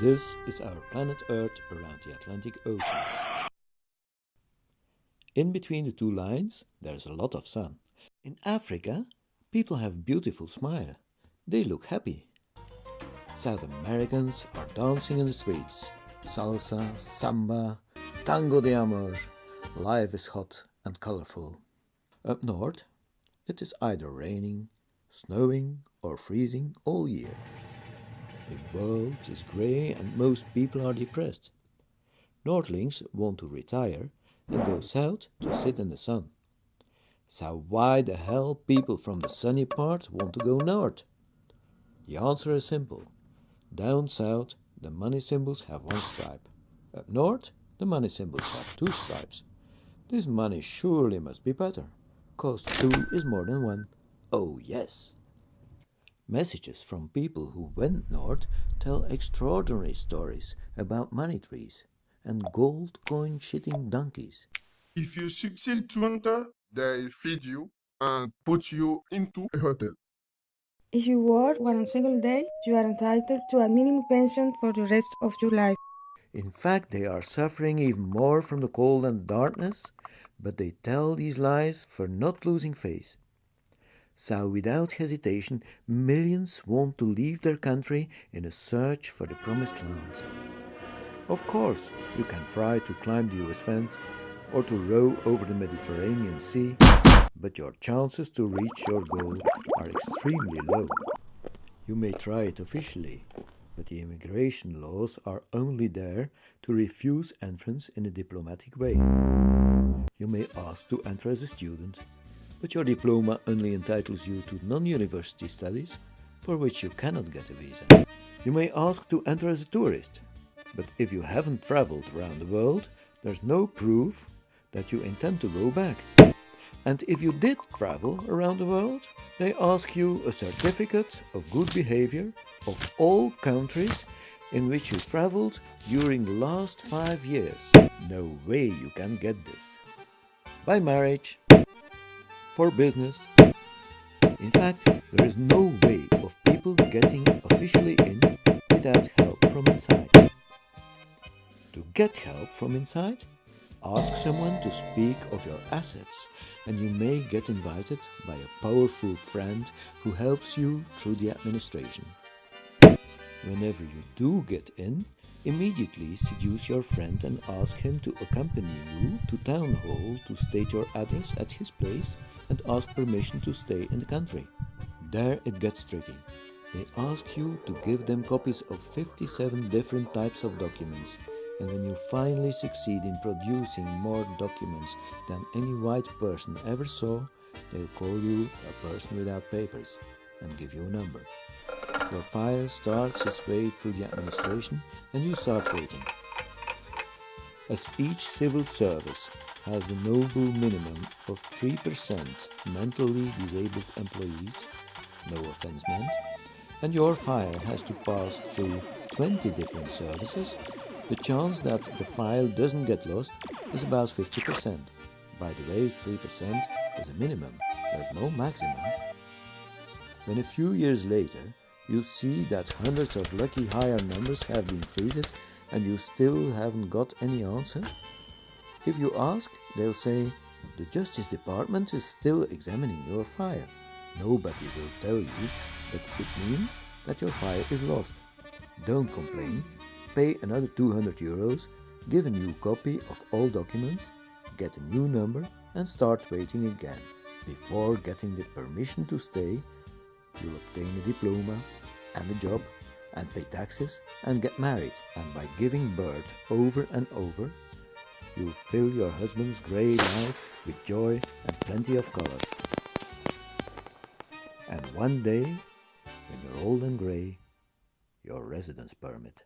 This is our planet Earth around the Atlantic Ocean. In between the two lines, there's a lot of sun. In Africa, people have beautiful smile. They look happy. South Americans are dancing in the streets. Salsa, samba, tango de amor. Life is hot and colorful. Up north, it is either raining, snowing or freezing all year. The world is grey and most people are depressed. Northlings want to retire and go south to sit in the sun. So why the hell people from the sunny part want to go north? The answer is simple. Down south, the money symbols have one stripe. Up north, the money symbols have two stripes. This money surely must be better, 'cause two is more than one. Oh yes! Messages from people who went north tell extraordinary stories about money trees and gold coin shitting donkeys. If you succeed to enter, they feed you and put you into a hotel. If you work 1 single day, you are entitled to a minimum pension for the rest of your life. In fact, they are suffering even more from the cold and darkness, but they tell these lies for not losing face. So without hesitation, millions want to leave their country in a search for the promised land. Of course, you can try to climb the US fence or to row over the Mediterranean Sea, but your chances to reach your goal are extremely low. You may try it officially, but the immigration laws are only there to refuse entrance in a diplomatic way. You may ask to enter as a student, but your diploma only entitles you to non-university studies, for which you cannot get a visa. You may ask to enter as a tourist, but if you haven't traveled around the world, there's no proof that you intend to go back. And if you did travel around the world, they ask you a certificate of good behavior of all countries in which you traveled during the last 5 years. No way you can get this. By marriage, for business. In fact, there is no way of people getting officially in without help from inside. To get help from inside, ask someone to speak of your assets, and you may get invited by a powerful friend who helps you through the administration. Whenever you do get in, immediately seduce your friend and ask him to accompany you to town hall to state your address at his place and ask permission to stay in the country. There it gets tricky. They ask you to give them copies of 57 different types of documents, and when you finally succeed in producing more documents than any white person ever saw, they'll call you a person without papers and give you a number. Your file starts its way through the administration and you start waiting. As each civil service has a noble minimum of 3% mentally disabled employees, no offense meant, and your file has to pass through 20 different services, the chance that the file doesn't get lost is about 50%. By the way, 3% is a minimum, there's no maximum. When a few years later you see that hundreds of lucky higher numbers have been treated and you still haven't got any answer, if you ask, they'll say, the Justice Department is still examining your file. Nobody will tell you, but it means that your file is lost. Don't complain, pay another 200 euros, give a new copy of all documents, get a new number and start waiting again. Before getting the permission to stay, you'll obtain a diploma and a job and pay taxes and get married, and by giving birth over and over, you'll fill your husband's grey life with joy and plenty of colors. And one day, when you're old and grey, your residence permit.